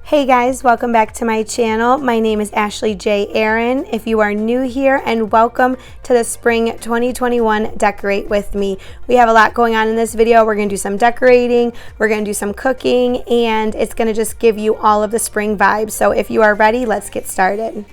Hey guys, welcome back to my channel. My name is Ashlei J Aaron. If you are new here, and welcome to the Spring 2021 Decorate with Me. We have a lot going on in this video. We're going to do some decorating, we're going to do some cooking, and it's going to just give you all of the spring vibes. So if you are ready, let's get started.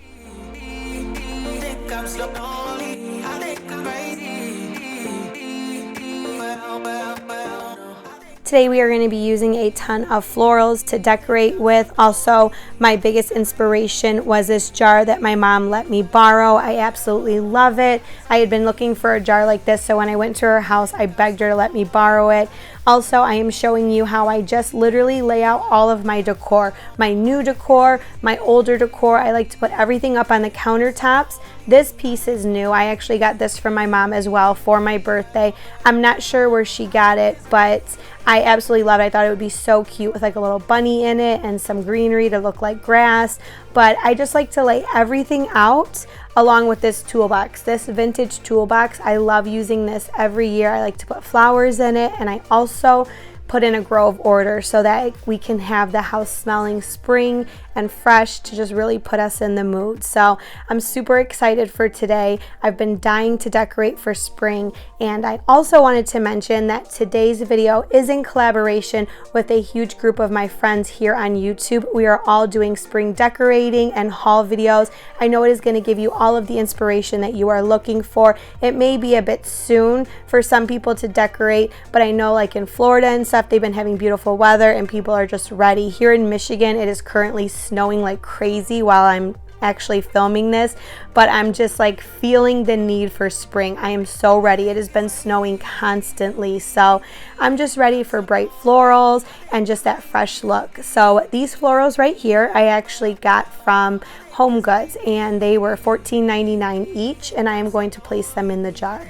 Today we are going to be using a ton of florals to decorate with. Also, my biggest inspiration was this jar that my mom let me borrow. I absolutely love it. I had been looking for a jar like this, so when I went to her house, I begged her to let me borrow it. Also, I am showing you how I just literally lay out all of my decor. My new decor, my older decor. I like to put everything up on the countertops. This piece is new. I actually got this from my mom as well for my birthday. I'm not sure where she got it, but I absolutely love it. I thought it would be so cute with like a little bunny in it and some greenery to look like grass. But I just like to lay everything out along with this toolbox, this vintage toolbox. I love using this every year. I like to put flowers in it, and I also put in a grove order so that we can have the house smelling spring and fresh to just really put us in the mood. So I'm super excited for today. I've been dying to decorate for spring, and I also wanted to mention that today's video is in collaboration with a huge group of my friends here on YouTube. We are all doing spring decorating and haul videos. I know it is going to give you all of the inspiration that you are looking for. It may be a bit soon for some people to decorate, but I know like in Florida and stuff, they've been having beautiful weather and people are just ready. Here in Michigan, it is currently snowing like crazy while I'm actually filming this, but I'm just like feeling the need for spring. I am so ready. It has been snowing constantly, so I'm just ready for bright florals and just that fresh look. So these florals right here I actually got from Homegoods, and they were $14.99 each, and I am going to place them in the jar.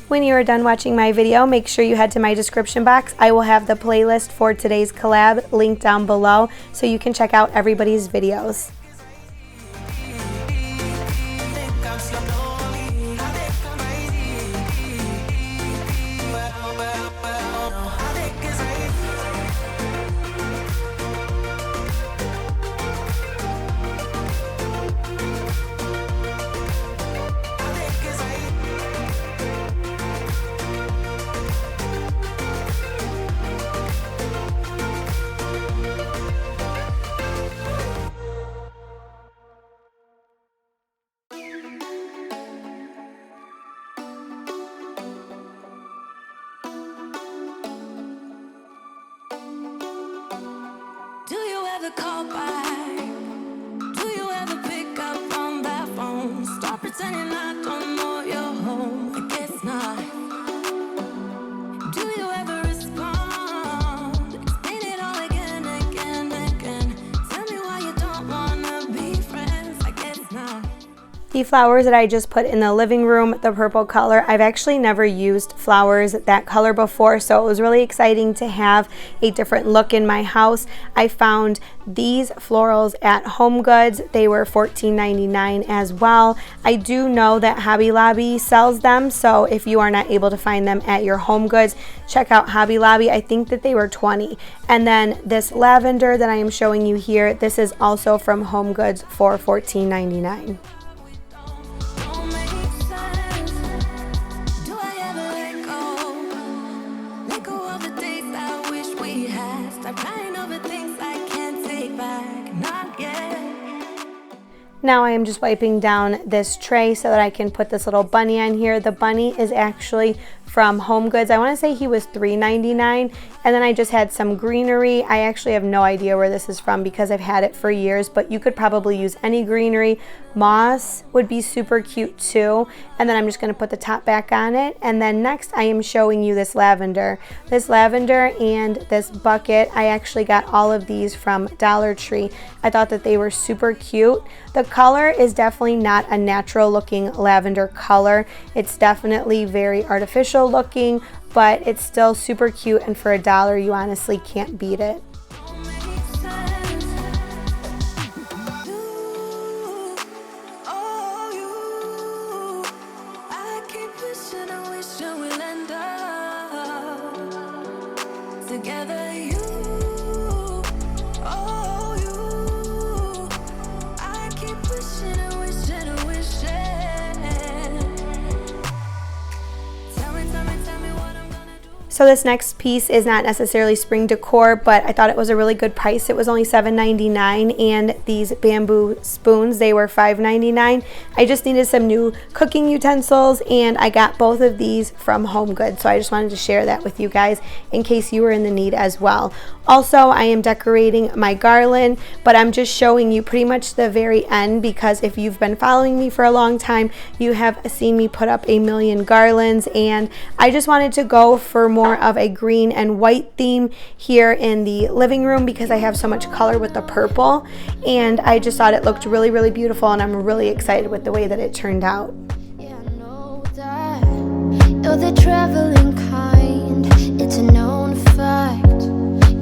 When you are done watching my video, make sure you head to my description box. I will have the playlist for today's collab linked down below so you can check out everybody's videos. Call back. Do you ever pick up on that phone? Stop pretending I don't know you're home. I guess not. Do you ever respond? Explain it all again, again, again. Tell me why you don't wanna be friends. I guess not. The flowers that I just put in the living room, the purple color, I've actually never used flowers that color before, so it was really exciting to have a different look in my house. I found these florals at Homegoods. They were $14.99 as well. I do know that Hobby Lobby sells them, so if you are not able to find them at your Homegoods, check out Hobby Lobby. I think that they were $20. And then this lavender that I am showing you here, this is also from Homegoods for $14.99. Now I am just wiping down this tray so that I can put this little bunny on here. The bunny is actually from Homegoods. I want to say he was $3.99, and then I just had some greenery. I actually have no idea where this is from because I've had it for years, but you could probably use any greenery. Moss would be super cute too. And then I'm just going to put the top back on it. And then next I am showing you this lavender. This lavender and this bucket, I actually got all of these from Dollar Tree. I thought that they were super cute. The color is definitely not a natural looking lavender color. It's definitely very artificial looking, but it's still super cute, and for $1 you honestly can't beat it. I keep wishing I wish I will end up together, you, oh you. I keep wishing and wishing and wishing. Tell me what I'm gonna do. So this next piece is not necessarily spring decor, but I thought it was a really good price. It was only $7.99, and these bamboo spoons, they were $5.99. I just needed some new cooking utensils, and I got both of these from Homegoods. So I just wanted to share that with you guys in case you were in the need as well. Also, I am decorating my garland, but I'm just showing you pretty much the very end, because if you've been following me for a long time, you have seen me put up a million garlands, and I just wanted to go for more of a green and white theme here in the living room because I have so much color with the purple, and I just thought it looked really, really beautiful, and I'm really excited with the way that it turned out. Yeah, I know that you're the traveling kind. It's a known fact.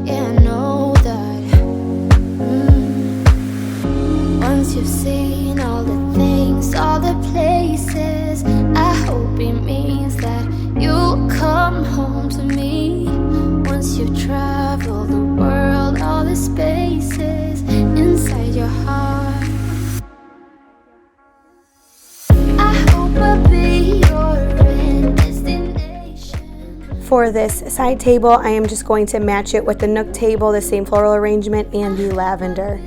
Yeah, I know that. Once you've seen all the things, all the places, I hope it means that you'll come home to me. Once you've traveled the world, all the spaces inside your heart, I hope I'll be your end destination. For this side table, I am just going to match it with the nook table, the same floral arrangement, and the lavender.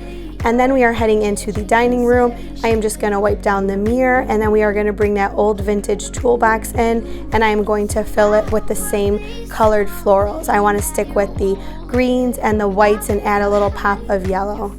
And then we are heading into the dining room. I am just going to wipe down the mirror, and then we are going to bring that old vintage toolbox in, and I am going to fill it with the same colored florals. I want to stick with the greens and the whites and add a little pop of yellow.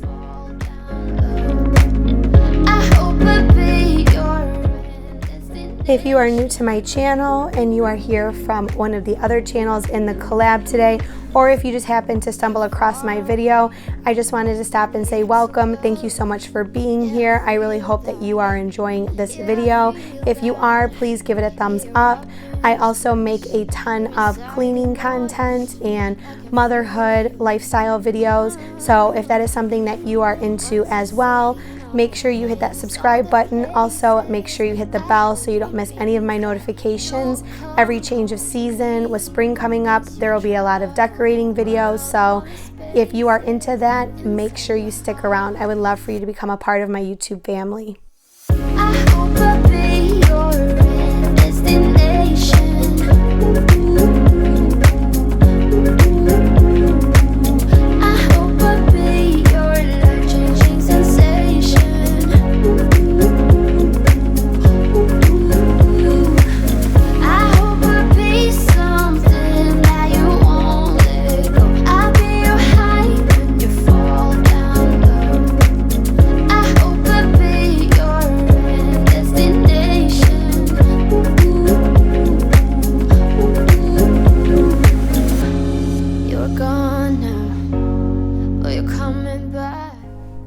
If you are new to my channel and you are here from one of the other channels in the collab today, or if you just happen to stumble across my video, I just wanted to stop and say welcome. Thank you so much for being here. I really hope that you are enjoying this video. If you are, please give it a thumbs up. I also make a ton of cleaning content and motherhood lifestyle videos, so if that is something that you are into as well, make sure you hit that subscribe button. Also, make sure you hit the bell so you don't miss any of my notifications. Every change of season, with spring coming up, there will be a lot of decorating videos. So if you are into that, make sure you stick around. I would love for you to become a part of my YouTube family. I hope I'll be your end destination.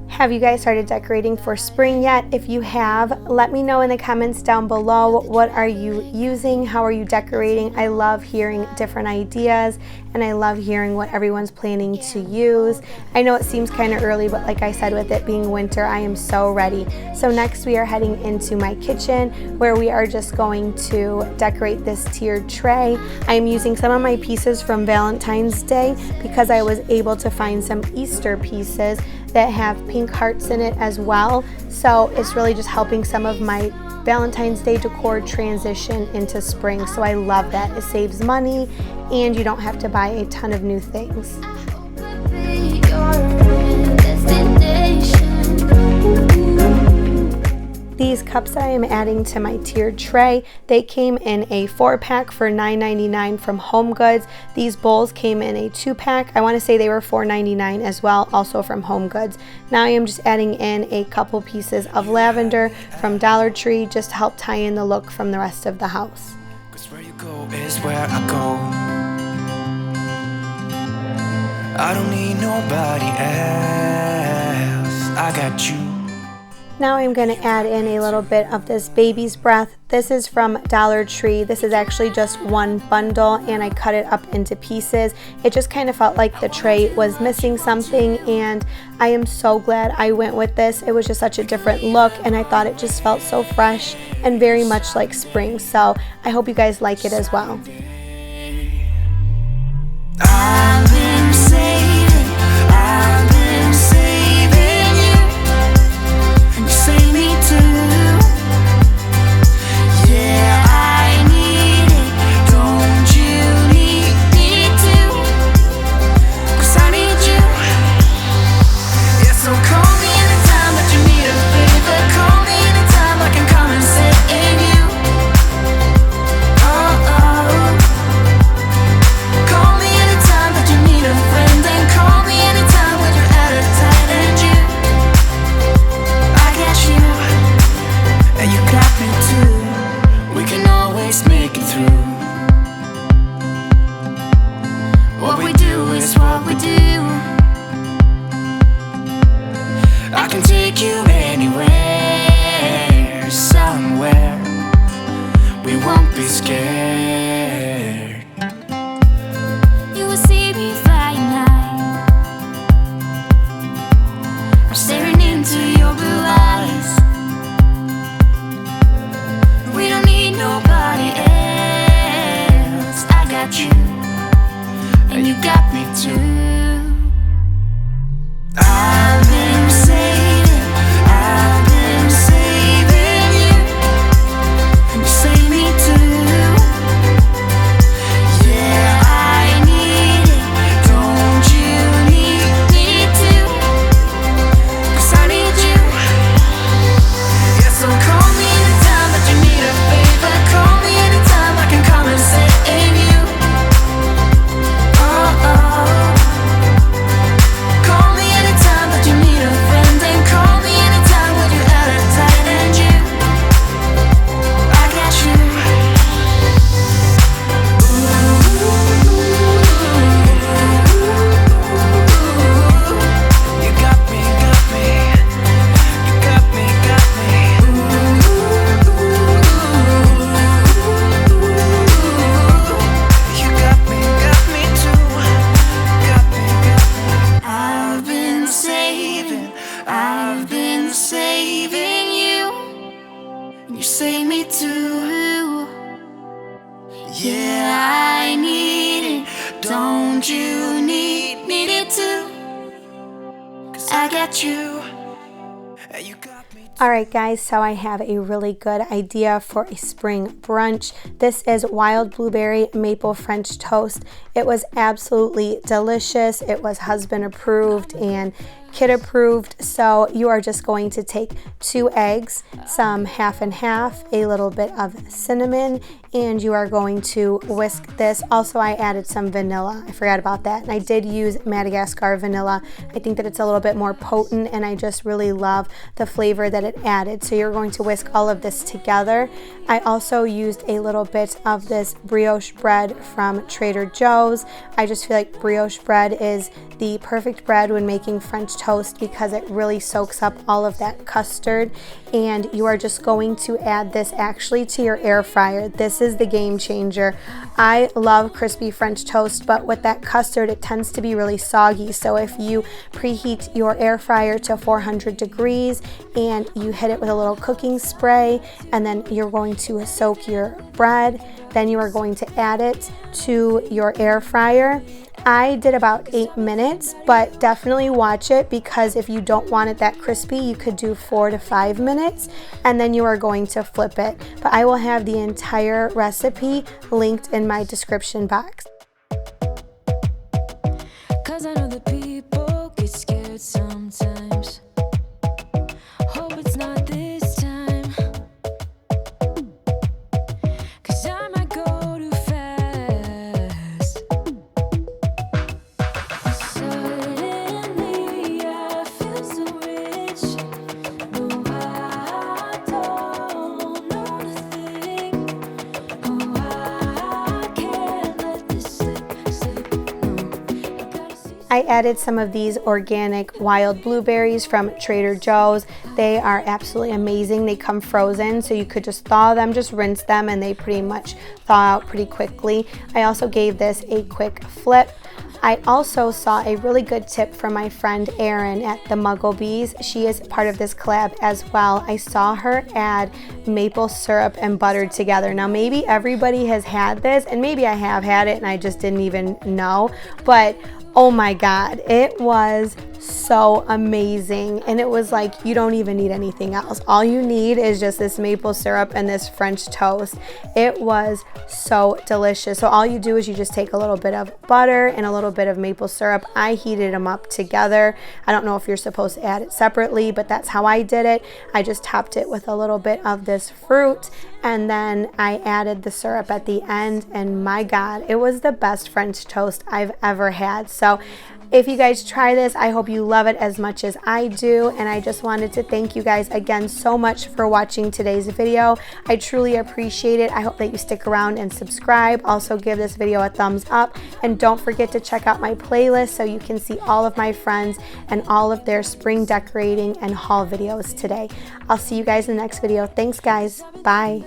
Have you guys started decorating for spring yet? If you have, let me know in the comments down below. What are you using? How are you decorating? I love hearing different ideas, and I love hearing what everyone's planning to use. I know it seems kind of early, but like I said, with it being winter, I am so ready. So next we are heading into my kitchen, where we are just going to decorate this tiered tray. I am using some of my pieces from Valentine's Day because I was able to find some Easter pieces that have pink hearts in it as well. So it's really just helping some of my Valentine's Day decor transition into spring. So I love that. It saves money and you don't have to buy a ton of new things. These cups I am adding to my tiered tray, they came in a 4-pack for $9.99 from Homegoods. These bowls came in a 2-pack. I want to say they were $4.99 as well, also from Homegoods. Now I am just adding in a couple pieces of lavender from Dollar Tree just to help tie in the look from the rest of the house. 'Cause where you go is where I go. I don't need nobody else. I got you. Now I'm going to add in a little bit of this baby's breath. This is from Dollar Tree. This is actually just one bundle and I cut it up into pieces. It just kind of felt like the tray was missing something and I am so glad I went with this. It was just such a different look and I thought it just felt so fresh and very much like spring. So I hope you guys like it as well. I've been and you save me too. Yeah, I need it. Don't you need it too? 'Cause I got you. You got me. Alright guys, so I have a really good idea for a spring brunch. This is wild blueberry maple French toast. It was absolutely delicious. It was husband approved and kid approved. So you are just going to take 2 eggs, some half and half, a little bit of cinnamon, and you are going to whisk this. Also, I added some vanilla. I forgot about that. And I did use Madagascar vanilla. I think that it's a little bit more potent, and I just really love the flavor that it added. So you're going to whisk all of this together. I also used a little bit of this brioche bread from Trader Joe's. I just feel like brioche bread is the perfect bread when making French toast because it really soaks up all of that custard. And you are just going to add this actually to your air fryer. This is the game changer. I love crispy French toast, but with that custard, it tends to be really soggy. So if you preheat your air fryer to 400 degrees and you hit it with a little cooking spray, and then you're going to soak your bread, then you are going to add it to your air fryer. I did about 8 minutes, but definitely watch it because if you don't want it that crispy, you could do 4 to 5 minutes, and then you are going to flip it. But I will have the entire recipe linked in my description box. 'Cause I know that people get scared sometimes. Hope it's not this time. 'Cause I might go too fast. Suddenly I feel so rich. No, I don't know nothing. Oh, I can't let this slip. No. I added some of these organic wild blueberries from Trader Joe's. They are absolutely amazing. They come frozen, so you could just thaw them, just rinse them, and they pretty much thaw out pretty quickly. I also gave this a quick flip. I also saw a really good tip from my friend Aaron at the Mugglebees. She is part of this collab as well. I saw her add maple syrup and butter together. Now maybe everybody has had this, and maybe I have had it and I just didn't even know, but oh my God, it was so amazing. And it was like, you don't even need anything else. All you need is just this maple syrup and this French toast. It was so delicious. So all you do is you just take a little bit of butter and a little bit of maple syrup. I heated them up together. I don't know if you're supposed to add it separately, but that's how I did it. I just topped it with a little bit of this fruit, and then I added the syrup at the end, and my God, it was the best French toast I've ever had. So if you guys try this, I hope you love it as much as I do, and I just wanted to thank you guys again so much for watching today's video. I truly appreciate it. I hope that you stick around and subscribe. Also give this video a thumbs up, and don't forget to check out my playlist so you can see all of my friends and all of their spring decorating and haul videos today. I'll see you guys in the next video. Thanks guys. Bye.